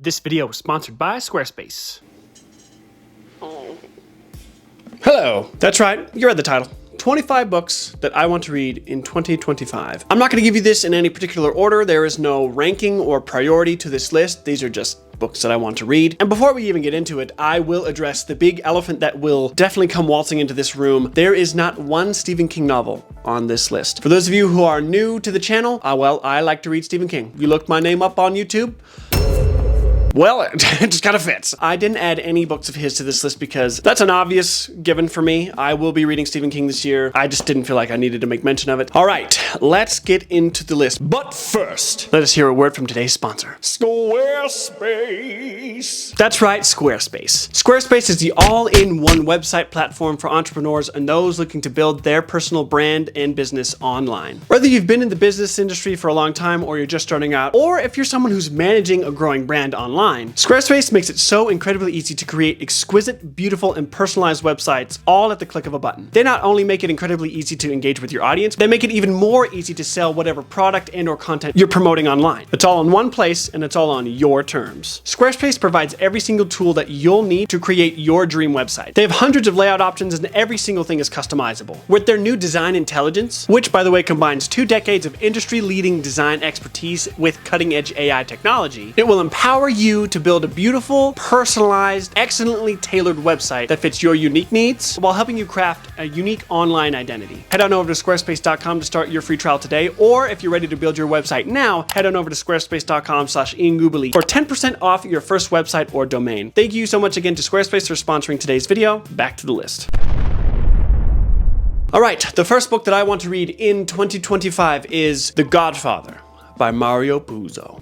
This video was sponsored by Squarespace. Hello. That's right, you read the title. 25 books that I want to read in 2025. I'm not going to give you this in any particular order. There is no ranking or priority to this list. These are just books that I want to read. And before we even get into it, I will address the big elephant that will definitely come waltzing into this room. There is not one Stephen King novel on this list. For those of you who are new to the channel, well, I like to read Stephen King. You look my name up on YouTube. Well, it just kind of fits. I didn't add any books of his to this list because that's an obvious given for me. I will be reading Stephen King this year. I just didn't feel like I needed to make mention of it. All right, let's get into the list. But first, let us hear a word from today's sponsor, Squarespace. That's right, Squarespace. Squarespace is the all-in-one website platform for entrepreneurs and those looking to build their personal brand and business online. Whether you've been in the business industry for a long time or you're just starting out, or if you're someone who's managing a growing brand online, Squarespace makes it so incredibly easy to create exquisite, beautiful, and personalized websites all at the click of a button. They not only make it incredibly easy to engage with your audience, they make it even more easy to sell whatever product and or content you're promoting online. It's all in one place and it's all on your terms. Squarespace provides every single tool that you'll need to create your dream website. They have hundreds of layout options and every single thing is customizable. With their new design intelligence, which by the way combines 2 decades of industry-leading design expertise with cutting-edge AI technology, it will empower you to build a beautiful, personalized, excellently tailored website that fits your unique needs while helping you craft a unique online identity. Head on over to squarespace.com to start your free trial today, or if you're ready to build your website now, head on over to squarespace.com/Gubeli for 10% off your first website or domain. Thank you so much again to Squarespace for sponsoring today's video. Back to the list. All right, the first book that I want to read in 2025 is The Godfather by Mario Puzo.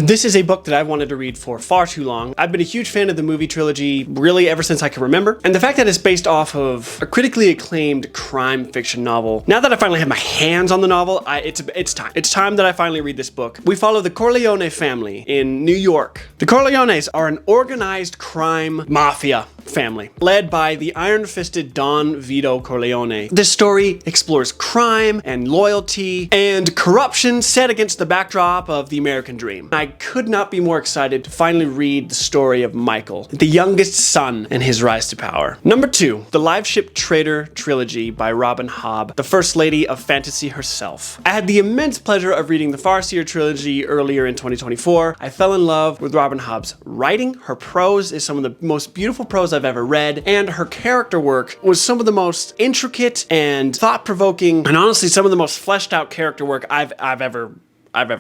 This is a book that I've wanted to read for far too long. I've been a huge fan of the movie trilogy really ever since I can remember. And the fact that it's based off of a critically acclaimed crime fiction novel. Now that I finally have my hands on the novel, it's time. It's time that I finally read this book. We follow the Corleone family in New York. The Corleones are an organized crime mafia family led by the iron-fisted Don Vito Corleone. This story explores crime and loyalty and corruption set against the backdrop of the American dream. I could not be more excited to finally read the story of Michael, the youngest son, and his rise to power. Number 2, the Live Ship Trader trilogy by Robin Hobb, the first lady of fantasy herself. I had the immense pleasure of reading the Farseer trilogy earlier in 2024. I fell in love with Robin Hobb's writing. Her prose is some of the most beautiful prose I've ever read, and her character work was some of the most intricate and thought-provoking, and honestly some of the most fleshed out character work I've ever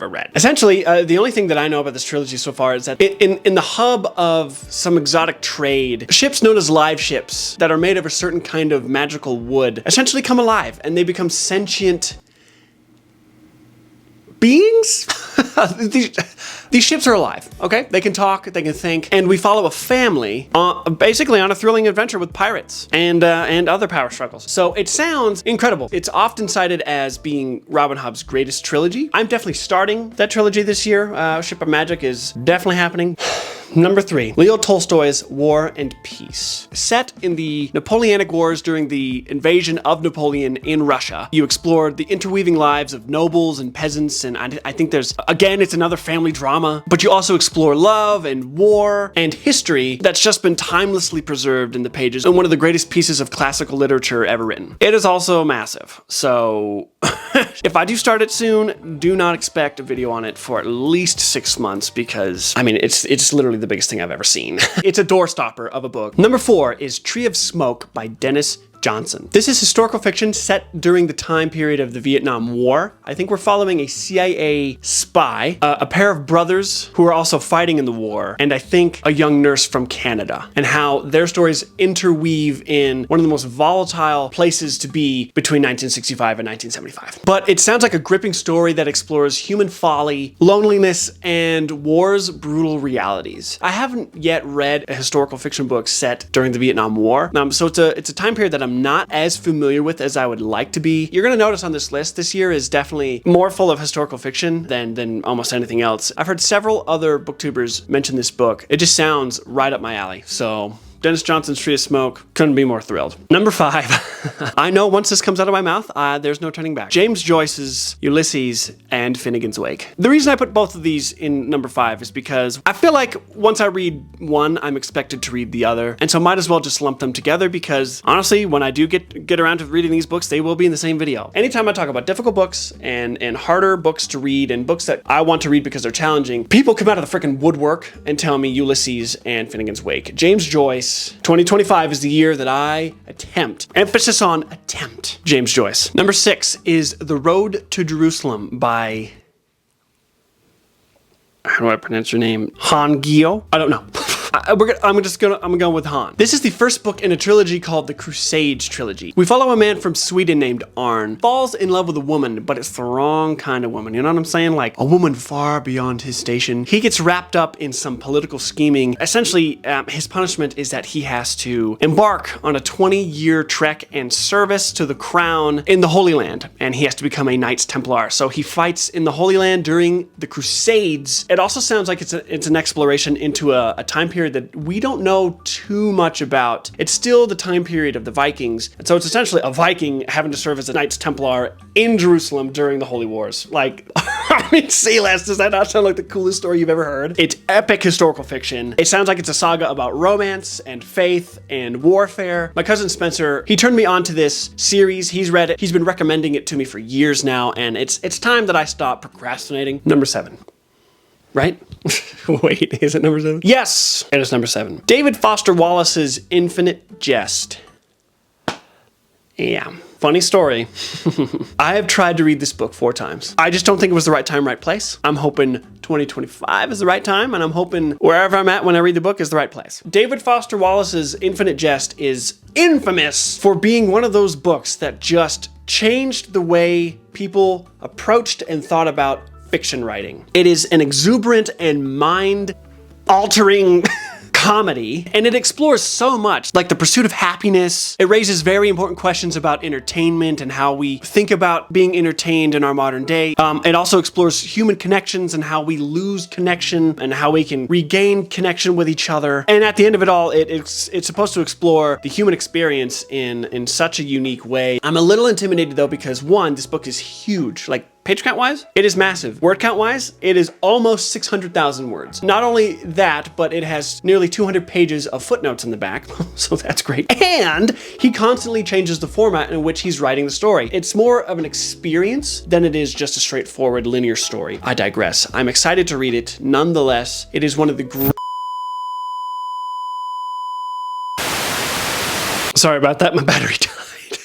read. Essentially, the only thing that I know about this trilogy so far is that in the hub of some exotic trade, ships known as live ships that are made of a certain kind of magical wood essentially come alive and they become sentient beings? These ships are alive, okay? They can talk, they can think, and we follow a family basically on a thrilling adventure with pirates and other power struggles. So it sounds incredible. It's often cited as being Robin Hobb's greatest trilogy. I'm definitely starting that trilogy this year. Ship of Magic is definitely happening. Number 3, Leo Tolstoy's War and Peace. Set in the Napoleonic Wars during the invasion of Napoleon in Russia, you explore the interweaving lives of nobles and peasants, and I think there's, again, it's another family drama, but you also explore love and war and history that's just been timelessly preserved in the pages and one of the greatest pieces of classical literature ever written. It is also massive, so if I do start it soon, do not expect a video on it for at least 6 months because, I mean, it's literally the biggest thing I've ever seen. It's a doorstopper of a book. Number 4 is Tree of Smoke by Dennis Johnson. This is historical fiction set during the time period of the Vietnam War. I think we're following a CIA spy, a pair of brothers who are also fighting in the war, and I think a young nurse from Canada, and how their stories interweave in one of the most volatile places to be between 1965 and 1975. But it sounds like a gripping story that explores human folly, loneliness, and war's brutal realities. I haven't yet read a historical fiction book set during the Vietnam War, so it's a time period that I'm not as familiar with as I would like to be. You're gonna notice on this list, this year is definitely more full of historical fiction than almost anything else. I've heard several other booktubers mention this book. It just sounds right up my alley, so Dennis Johnson's Tree of Smoke. Couldn't be more thrilled. Number 5. I know once this comes out of my mouth, there's no turning back. James Joyce's Ulysses and Finnegan's Wake. The reason I put both of these in number 5 is because I feel like once I read one, I'm expected to read the other. And so might as well just lump them together because honestly, when I do get around to reading these books, they will be in the same video. Anytime I talk about difficult books and harder books to read and books that I want to read because they're challenging, people come out of the freaking woodwork and tell me Ulysses and Finnegan's Wake. James Joyce, 2025 is the year that I attempt. Emphasis on attempt. James Joyce. Number 6 is The Road to Jerusalem by, how do I pronounce your name? Han Gio? I don't know. I'm gonna go with Han. This is the first book in a trilogy called the Crusades trilogy. We follow a man from Sweden named Arn, falls in love with a woman, but it's the wrong kind of woman. You know what I'm saying? Like a woman far beyond his station. He gets wrapped up in some political scheming. Essentially, his punishment is that he has to embark on a 20-year trek and service to the crown in the Holy Land, and he has to become a Knights Templar. So he fights in the Holy Land during the Crusades. It also sounds like it's an exploration into a time period that we don't know too much about. It's still the time period of the Vikings, and so it's essentially a Viking having to serve as a Knights Templar in Jerusalem during the Holy Wars. Like, I mean, Celeste, does that not sound like the coolest story you've ever heard? It's epic historical fiction. It sounds like it's a saga about romance and faith and warfare. My cousin Spencer, he turned me on to this series. He's read it. He's been recommending it to me for years now, and it's time that I stop procrastinating. Number 7. Right? Wait, is it number 7? Yes, it is number 7. David Foster Wallace's Infinite Jest. Yeah, funny story. I have tried to read this book 4 times. I just don't think it was the right time, right place. I'm hoping 2025 is the right time, and I'm hoping wherever I'm at when I read the book is the right place. David Foster Wallace's Infinite Jest is infamous for being one of those books that just changed the way people approached and thought about fiction writing. It is an exuberant and mind-altering comedy, and it explores so much, like the pursuit of happiness. It raises very important questions about entertainment and how we think about being entertained in our modern day. It also explores human connections and how we lose connection and how we can regain connection with each other. And at the end of it all, it's supposed to explore the human experience in such a unique way. I'm a little intimidated though because 1, this book is huge. Like, page count wise, it is massive. Word count wise, it is almost 600,000 words. Not only that, but it has nearly 200 pages of footnotes in the back, so that's great. And he constantly changes the format in which he's writing the story. It's more of an experience than it is just a straightforward linear story. I digress. I'm excited to read it. Nonetheless, it is one of the Sorry about that, my battery died.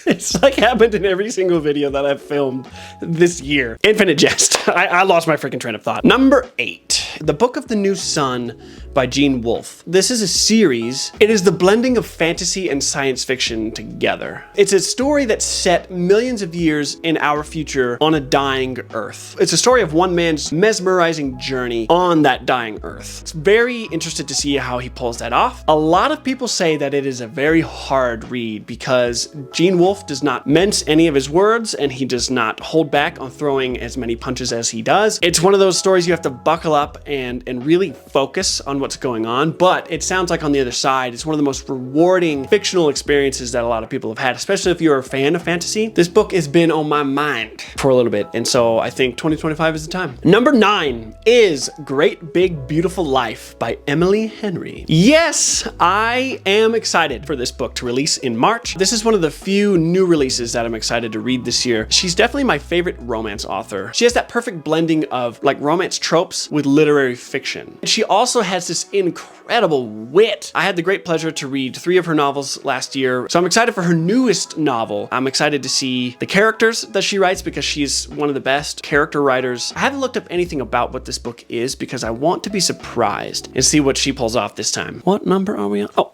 It's like happened in every single video that I've filmed this year. Infinite Jest. I lost my freaking train of thought. Number 8, The Book of the New Sun by Gene Wolfe. This is a series. It is the blending of fantasy and science fiction together. It's a story that's set millions of years in our future on a dying Earth. It's a story of one man's mesmerizing journey on that dying Earth. It's very interested to see how he pulls that off. A lot of people say that it is a very hard read because Gene Wolfe does not mince any of his words and he does not hold back on throwing as many punches as he does. It's one of those stories you have to buckle up and really focus on what's going on, but it sounds like on the other side, it's one of the most rewarding fictional experiences that a lot of people have had, especially if you're a fan of fantasy. This book has been on my mind for a little bit, and so I think 2025 is the time. Number 9 is Great Big Beautiful Life by Emily Henry. Yes, I am excited for this book to release in March. This is one of the few new releases that I'm excited to read this year. She's definitely my favorite romance author. She has that perfect blending of like romance tropes with literary fiction. And she also has this incredible wit. I had the great pleasure to read 3 of her novels last year, so I'm excited for her newest novel. I'm excited to see the characters that she writes because she's one of the best character writers. I haven't looked up anything about what this book is because I want to be surprised and see what she pulls off this time. What number are we on? Oh,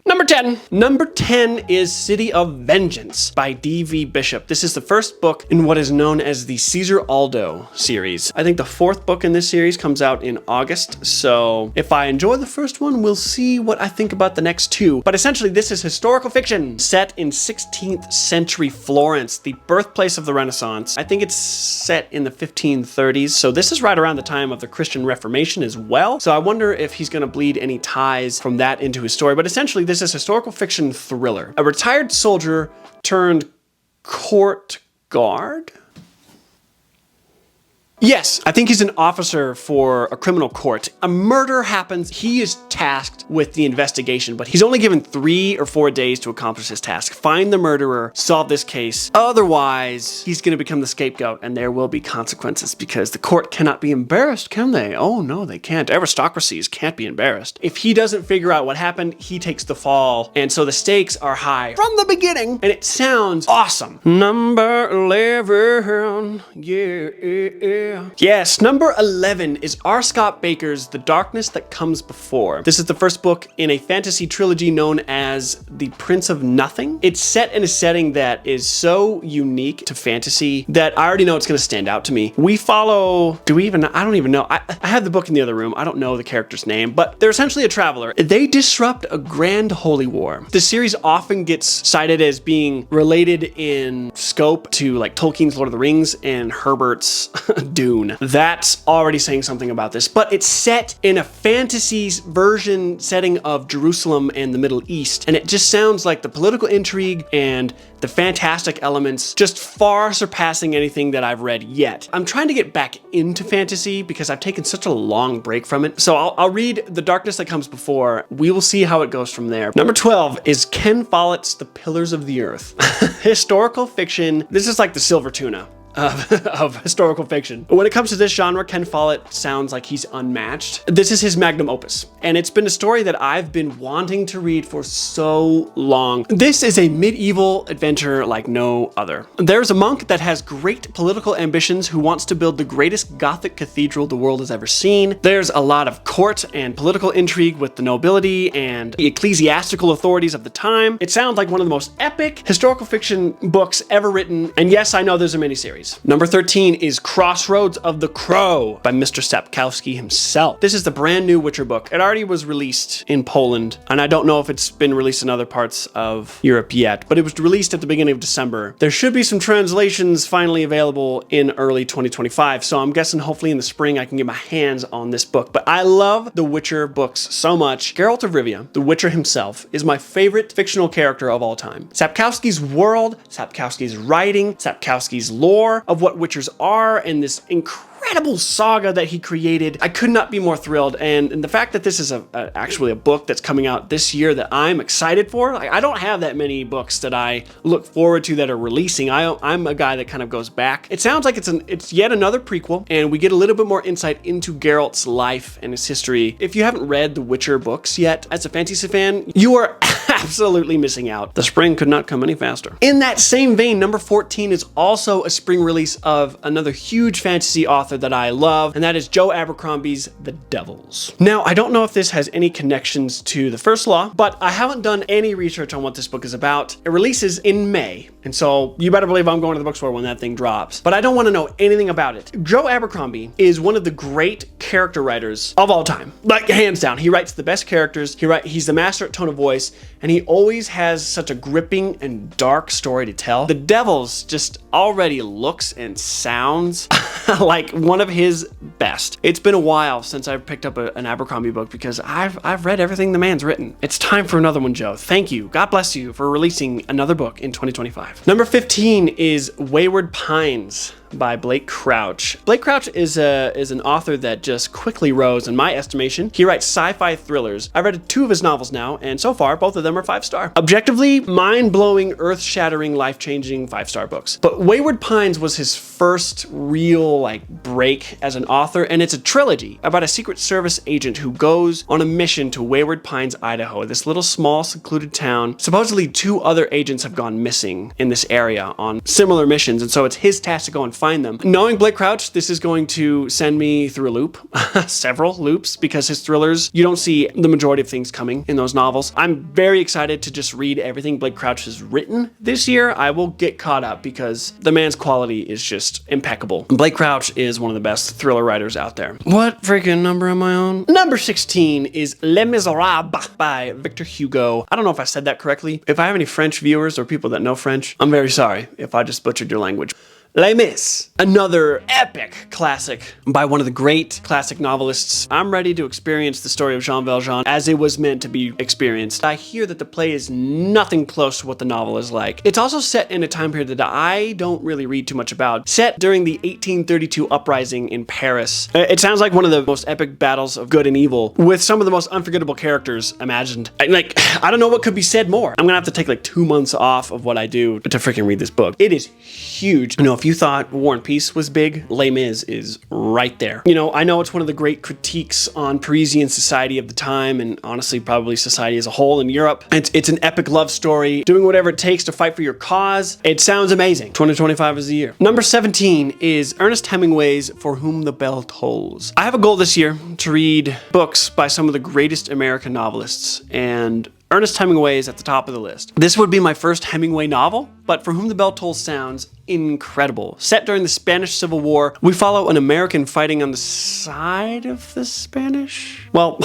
number 10. Number 10 is City of Vengeance by D.V. Bishop. This is the first book in what is known as the Caesar Aldo series. I think the fourth book in this series comes out in August, so if I enjoy the first one, we'll see what I think about the next two. But essentially, this is historical fiction set in 16th century Florence, the birthplace of the Renaissance. I think it's set in the 1530s, so this is right around the time of the Christian Reformation as well. So I wonder if he's going to bleed any ties from that into his story. But essentially, this is historical fiction thriller. A retired soldier turned court guard? Yes, I think he's an officer for a criminal court. A murder happens. He is tasked with the investigation, but he's only given 3 or 4 days to accomplish his task. Find the murderer, solve this case. Otherwise, he's going to become the scapegoat, and there will be consequences because the court cannot be embarrassed, can they? Oh, no, they can't. Aristocracies can't be embarrassed. If he doesn't figure out what happened, he takes the fall, and so the stakes are high from the beginning, and it sounds awesome. Number 11, yeah. Yes, number 11 is R. Scott Baker's The Darkness That Comes Before. This is the first book in a fantasy trilogy known as The Prince of Nothing. It's set in a setting that is so unique to fantasy that I already know it's going to stand out to me. We follow, I don't even know. I have the book in the other room. I don't know the character's name, but they're essentially a traveler. They disrupt a grand holy war. The series often gets cited as being related in scope to like Tolkien's Lord of the Rings and Herbert's Dune. That's already saying something about this, but it's set in a fantasy version setting of Jerusalem and the Middle East, and it just sounds like the political intrigue and the fantastic elements just far surpassing anything that I've read yet. I'm trying to get back into fantasy because I've taken such a long break from it, so I'll read The Darkness That Comes Before. We will see how it goes from there. Number 12 is Ken Follett's The Pillars of the Earth. Historical fiction. This is like the silver tuna of historical fiction. When it comes to this genre, Ken Follett sounds like he's unmatched. This is his magnum opus, and it's been a story that I've been wanting to read for so long. This is a medieval adventure like no other. There's a monk that has great political ambitions who wants to build the greatest Gothic cathedral the world has ever seen. There's a lot of court and political intrigue with the nobility and the ecclesiastical authorities of the time. It sounds like one of the most epic historical fiction books ever written, and yes, I know there's a miniseries. Number 13 is Crossroads of the Crow by Mr. Sapkowski himself. This is the brand new Witcher book. It already was released in Poland, and I don't know if it's been released in other parts of Europe yet, but it was released at the beginning of December. There should be some translations finally available in early 2025, so I'm guessing hopefully in the spring I can get my hands on this book. But I love the Witcher books so much. Geralt of Rivia, the Witcher himself, is my favorite fictional character of all time. Sapkowski's world, Sapkowski's writing, Sapkowski's lore of what Witchers are, and this incredible saga that he created. I could not be more thrilled, and the fact that this is actually a book that's coming out this year that I'm excited for. Like, I don't have that many books that I look forward to that are releasing. I'm a guy that kind of goes back. It sounds like it's yet another prequel, and we get a little bit more insight into Geralt's life and his history. If you haven't read the Witcher books yet, as a fantasy fan, you are absolutely missing out. The spring could not come any faster. In that same vein, number 14 is also a spring release of another huge fantasy author that I love, and that is Joe Abercrombie's The Devils. Now, I don't know if this has any connections to The First Law, but I haven't done any research on what this book is about. It releases in May, and so you better believe I'm going to the bookstore when that thing drops, but I don't want to know anything about it. Joe Abercrombie is one of the great character writers of all time. Like, hands down. He writes the best characters. He's the master at tone of voice, and he always has such a gripping and dark story to tell. The Devils just already looks and sounds like one of his best. It's been a while since I've picked up an Abercrombie book because I've read everything the man's written. It's time for another one, Joe. Thank you. God bless you for releasing another book in 2025. Number 15 is Wayward Pines by Blake Crouch. Blake Crouch is an author that just quickly rose in my estimation. He writes sci-fi thrillers. I've read 2 of his novels now, and so far both of them are 5-star. Objectively, mind-blowing, earth-shattering, life-changing 5-star books. But Wayward Pines was his first real break as an author, and it's a trilogy about a Secret Service agent who goes on a mission to Wayward Pines, Idaho, this little small secluded town. Supposedly 2 other agents have gone missing in this area on similar missions, and so it's his task to go and find find them. Knowing Blake Crouch, this is going to send me through a loop, several loops, because his thrillers, you don't see the majority of things coming in those novels. I'm very excited to just read everything Blake Crouch has written this year. I will get caught up because the man's quality is just impeccable. Blake Crouch is one of the best thriller writers out there. What freaking number am I on? Number 16 is Les Miserables by Victor Hugo. I don't know if I said that correctly. If I have any French viewers or people that know French, I'm very sorry if I just butchered your language. Les Mis, another epic classic by one of the great classic novelists. I'm ready to experience the story of Jean Valjean as it was meant to be experienced. I hear that the play is nothing close to what the novel is like. It's also set in a time period that I don't really read too much about. Set during the 1832 uprising in Paris. It sounds like one of the most epic battles of good and evil with some of the most unforgettable characters imagined. I don't know what could be said more. I'm gonna have to take like 2 months off of what I do to freaking read this book. It is huge. You know, if you thought War and Peace was big, Les Mis is right there. You know, I know it's one of the great critiques on Parisian society of the time, and honestly, probably society as a whole in Europe. It's an epic love story, doing whatever it takes to fight for your cause. It sounds amazing. 2025 is the year. Number 17 is Ernest Hemingway's For Whom the Bell Tolls. I have a goal this year to read books by some of the greatest American novelists, and Ernest Hemingway is at the top of the list. This would be my first Hemingway novel, but For Whom the Bell Tolls sounds incredible. Set during the Spanish Civil War, we follow an American fighting on the side of the Spanish? Well,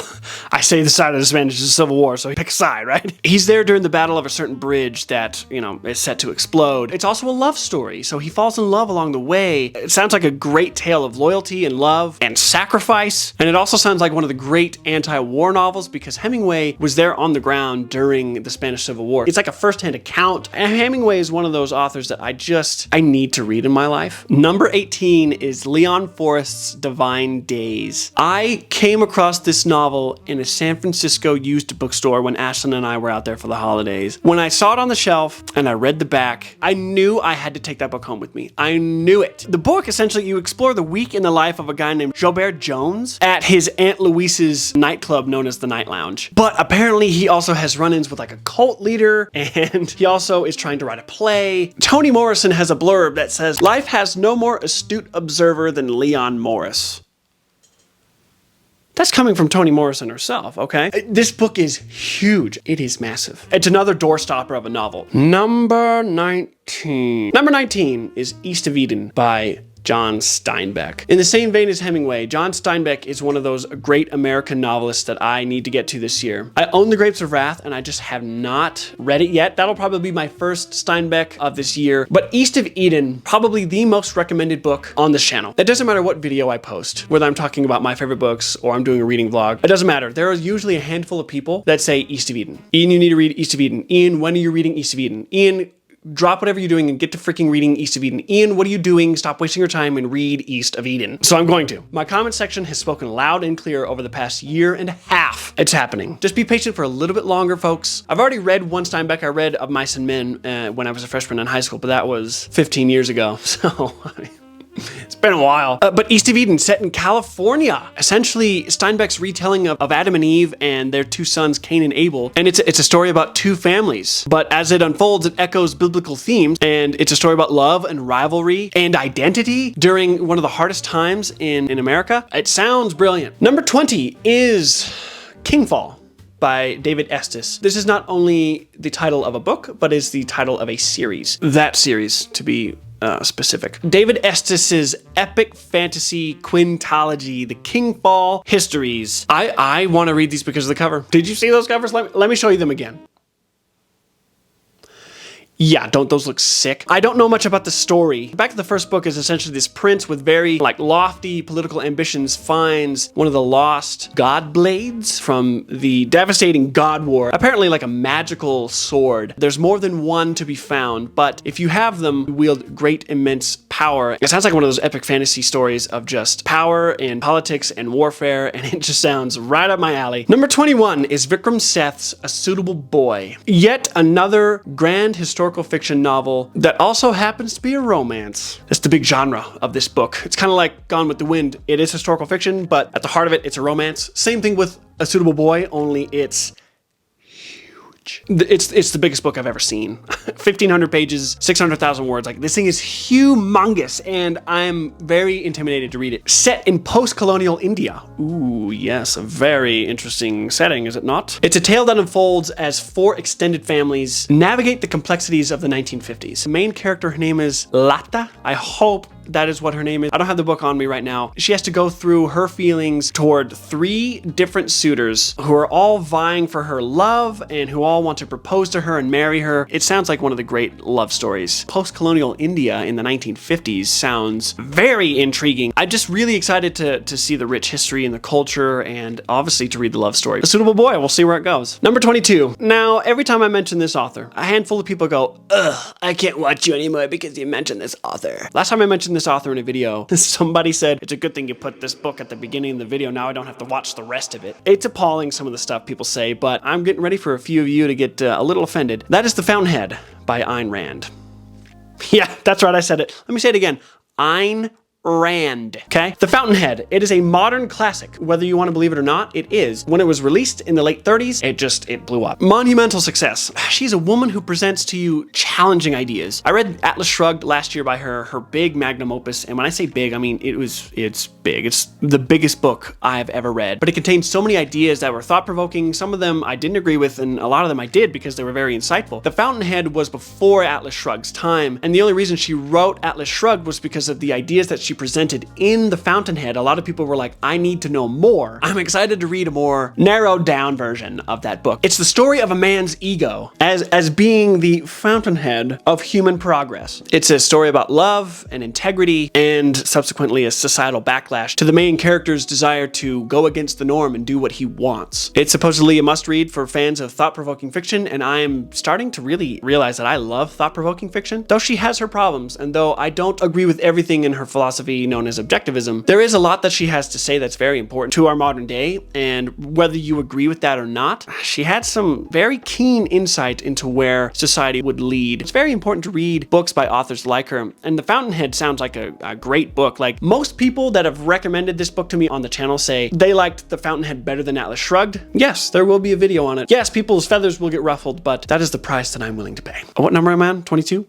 I say the side of the Spanish is the Civil War, so he pick a side, right? He's there during the battle of a certain bridge that, you know, is set to explode. It's also a love story, so he falls in love along the way. It sounds like a great tale of loyalty and love and sacrifice, and it also sounds like one of the great anti-war novels because Hemingway was there on the ground during the Spanish Civil War. It's like a first-hand account, and Hemingway is one of those authors that I need to read in my life. Number 18 is Leon Forrest's Divine Days. I came across this novel in a San Francisco used bookstore when Ashlyn and I were out there for the holidays. When I saw it on the shelf and I read the back, I knew I had to take that book home with me. I knew it. The book, essentially, you explore the week in the life of a guy named Gilbert Jones at his Aunt Louise's nightclub known as the Night Lounge. But apparently he also has run-ins with like a cult leader, and he also is trying to write a play. Toni Morrison has a blurb that says, "Life has no more astute observer than Leon Morris." That's coming from Toni Morrison herself, okay? This book is huge. It is massive. It's another doorstopper of a novel. Number 19. Number 19 is East of Eden by John Steinbeck. In the same vein as Hemingway, John Steinbeck is one of those great American novelists that I need to get to this year. I own The Grapes of Wrath, and I just have not read it yet. That'll probably be my first Steinbeck of this year. But East of Eden, probably the most recommended book on this channel. It doesn't matter what video I post, whether I'm talking about my favorite books or I'm doing a reading vlog. It doesn't matter. There are usually a handful of people that say East of Eden. Ian, you need to read East of Eden. Ian, when are you reading East of Eden? Ian, drop whatever you're doing and get to freaking reading East of Eden. Ian, what are you doing? Stop wasting your time and read East of Eden. So I'm going to. My comment section has spoken loud and clear over the past year and a half. It's happening. Just be patient for a little bit longer, folks. I've already read one Steinbeck. I read Of Mice and Men when I was a freshman in high school, but that was 15 years ago. So, it's been a while. But East of Eden, set in California. Essentially, Steinbeck's retelling of Adam and Eve and their two sons, Cain and Abel. And it's a story about two families. But as it unfolds, it echoes biblical themes. And it's a story about love and rivalry and identity during one of the hardest times in America. It sounds brilliant. Number 20 is Kingfall by David Estes. This is not only the title of a book, but is the title of a series. That series, to be specific. David Estes' epic fantasy quintology, the Kingfall Histories. I want to read these because of the cover. Did you see those covers? Let me show you them again. Yeah, don't those look sick? I don't know much about the story. Back to the first book is essentially this prince with very lofty political ambitions finds one of the lost god blades from the devastating God War. Apparently like a magical sword. There's more than one to be found, but if you have them, you wield great immense power. It sounds like one of those epic fantasy stories of just power and politics and warfare, and it just sounds right up my alley. Number 21 is Vikram Seth's A Suitable Boy. Yet another grand historical fiction novel that also happens to be a romance. That's the big genre of this book. It's kind of like Gone with the Wind. It is historical fiction, but at the heart of it, it's a romance. Same thing with A Suitable Boy, only it's huge. huge. It's the biggest book I've ever seen. 1,500 pages, 600,000 words. Like, this thing is humongous, and I'm very intimidated to read it. Set in post-colonial India. Ooh, yes, a very interesting setting, is it not? It's a tale that unfolds as 4 extended families navigate the complexities of the 1950s. The main character, her name is Lata. I hope that is what her name is. I don't have the book on me right now. She has to go through her feelings toward 3 different suitors who are all vying for her love and who all want to propose to her and marry her. It sounds like one of the great love stories. Post-colonial India in the 1950s sounds very intriguing. I'm just really excited to see the rich history and the culture, and obviously to read the love story. A Suitable Boy, we'll see where it goes. Number 22. Now, every time I mention this author, a handful of people go, ugh, I can't watch you anymore because you mentioned this author. Last time I mentioned this author in a video, somebody said, it's a good thing you put this book at the beginning of the video, now I don't have to watch the rest of it. It's appalling, some of the stuff people say, but I'm getting ready for a few of you to get a little offended. That is The Fountainhead by Ayn Rand. Yeah, that's right, I said it. Let me say it again. Ayn Rand. Okay? The Fountainhead. It is a modern classic. Whether you want to believe it or not, it is. When it was released in the late 30s, it blew up. Monumental success. She's a woman who presents to you challenging ideas. I read Atlas Shrugged last year by her big magnum opus, and when I say big, I mean it's big. It's the biggest book I've ever read. But it contains so many ideas that were thought-provoking. Some of them I didn't agree with, and a lot of them I did because they were very insightful. The Fountainhead was before Atlas Shrugged's time, and the only reason she wrote Atlas Shrugged was because of the ideas that she presented in The Fountainhead. A lot of people were like, I need to know more. I'm excited to read a more narrowed down version of that book. It's the story of a man's ego as being the fountainhead of human progress. It's a story about love and integrity, and subsequently a societal backlash to the main character's desire to go against the norm and do what he wants. It's supposedly a must-read for fans of thought-provoking fiction, and I'm starting to really realize that I love thought-provoking fiction. Though she has her problems, and though I don't agree with everything in her philosophy known as objectivism, there is a lot that she has to say that's very important to our modern day, and whether you agree with that or not, she had some very keen insight into where society would lead. It's very important to read books by authors like her, and The Fountainhead sounds like a great book. Like, most people that have recommended this book to me on the channel say they liked The Fountainhead better than Atlas Shrugged. Yes, there will be a video on it. Yes, people's feathers will get ruffled, but that is the price that I'm willing to pay. What number am I on? 22?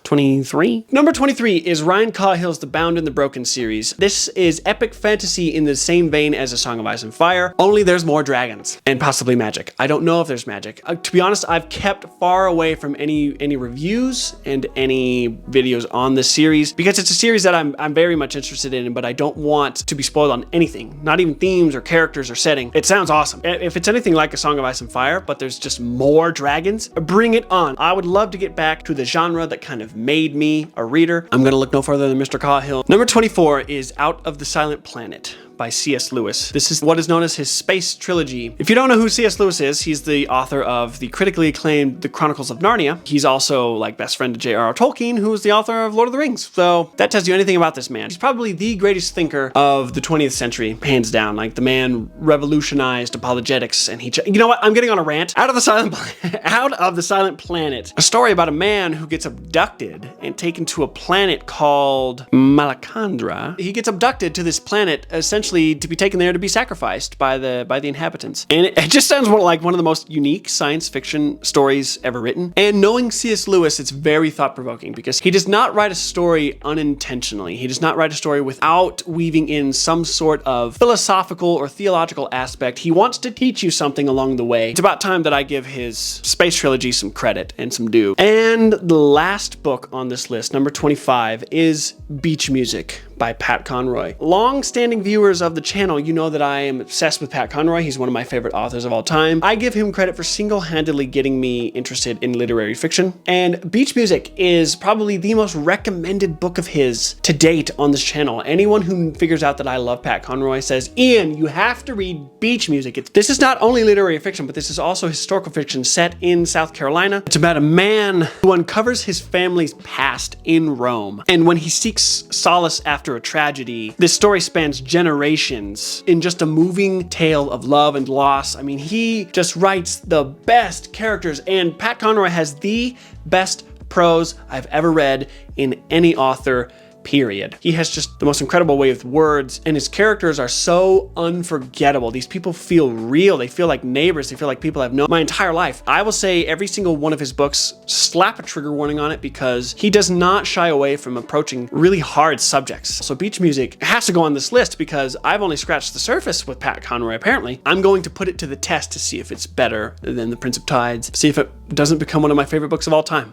23? Number 23 is Ryan Cahill's The Bound and the Broken series. This is epic fantasy in the same vein as A Song of Ice and Fire, only there's more dragons and possibly magic. I don't know if there's magic. To be honest, I've kept far away from any reviews and any videos on this series because it's a series that I'm very much interested in, but I don't want to be spoiled on anything, not even themes or characters or setting. It sounds awesome. If it's anything like A Song of Ice and Fire, but there's just more dragons, bring it on. I would love to get back to the genre that kind of made me a reader. I'm gonna look no further than Mr. Cahill. Number 24 is Out of the Silent Planet by C.S. Lewis. This is what is known as his space trilogy. If you don't know who C.S. Lewis is, he's the author of the critically acclaimed The Chronicles of Narnia. He's also like best friend to J.R.R. Tolkien, who is the author of Lord of the Rings. So that tells you anything about this man. He's probably the greatest thinker of the 20th century, hands down. Like, the man revolutionized apologetics, and you know what? I'm getting on a rant. Out of the Silent Planet. A story about a man who gets abducted and taken to a planet called Malacandra. He gets abducted to this planet essentially to be taken there to be sacrificed by the inhabitants. And it just sounds more like one of the most unique science fiction stories ever written. And knowing C.S. Lewis, it's very thought-provoking because he does not write a story unintentionally. He does not write a story without weaving in some sort of philosophical or theological aspect. He wants to teach you something along the way. It's about time that I give his space trilogy some credit and some due. And the last book on this list, number 25, is Beach Music by Pat Conroy. Long-standing viewers of the channel, you know that I am obsessed with Pat Conroy. He's one of my favorite authors of all time. I give him credit for single-handedly getting me interested in literary fiction. And Beach Music is probably the most recommended book of his to date on this channel. Anyone who figures out that I love Pat Conroy says, Ian, you have to read Beach Music. This is not only literary fiction, but this is also historical fiction set in South Carolina. It's about a man who uncovers his family's past in Rome. And when he seeks solace after a tragedy, this story spans generations in just a moving tale of love and loss. I mean, he just writes the best characters, and Pat Conroy has the best prose I've ever read in any author, period. He has just the most incredible way with words, and his characters are so unforgettable. These people feel real. They feel like neighbors. They feel like people I've known my entire life. I will say every single one of his books, slap a trigger warning on it, because he does not shy away from approaching really hard subjects. So Beach Music has to go on this list because I've only scratched the surface with Pat Conroy, apparently. I'm going to put it to the test to see if it's better than The Prince of Tides, see if it doesn't become one of my favorite books of all time.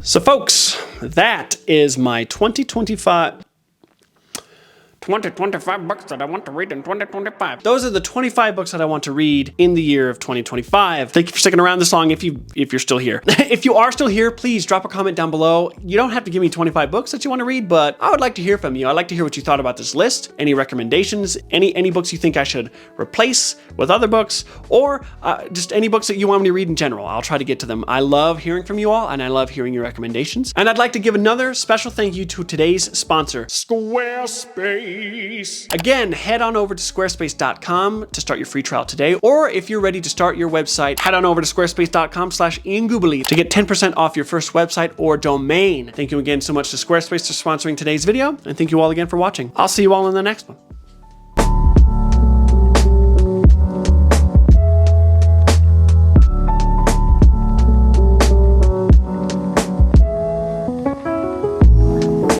So folks, that is my 2025 books that I want to read in 2025. Those are the 25 books that I want to read in the year of 2025. Thank you for sticking around this long if you're still here. If you are still here, please drop a comment down below. You don't have to give me 25 books that you want to read, but I would like to hear from you. I'd like to hear what you thought about this list, any recommendations, any books you think I should replace with other books, or just any books that you want me to read in general. I'll try to get to them. I love hearing from you all, and I love hearing your recommendations. And I'd like to give another special thank you to today's sponsor, Squarespace. Again, head on over to squarespace.com to start your free trial today, or if you're ready to start your website, head on over to squarespace.com/Gubeli to get 10% off your first website or domain. Thank you again so much to Squarespace for sponsoring today's video, and thank you all again for watching. I'll see you all in the next one.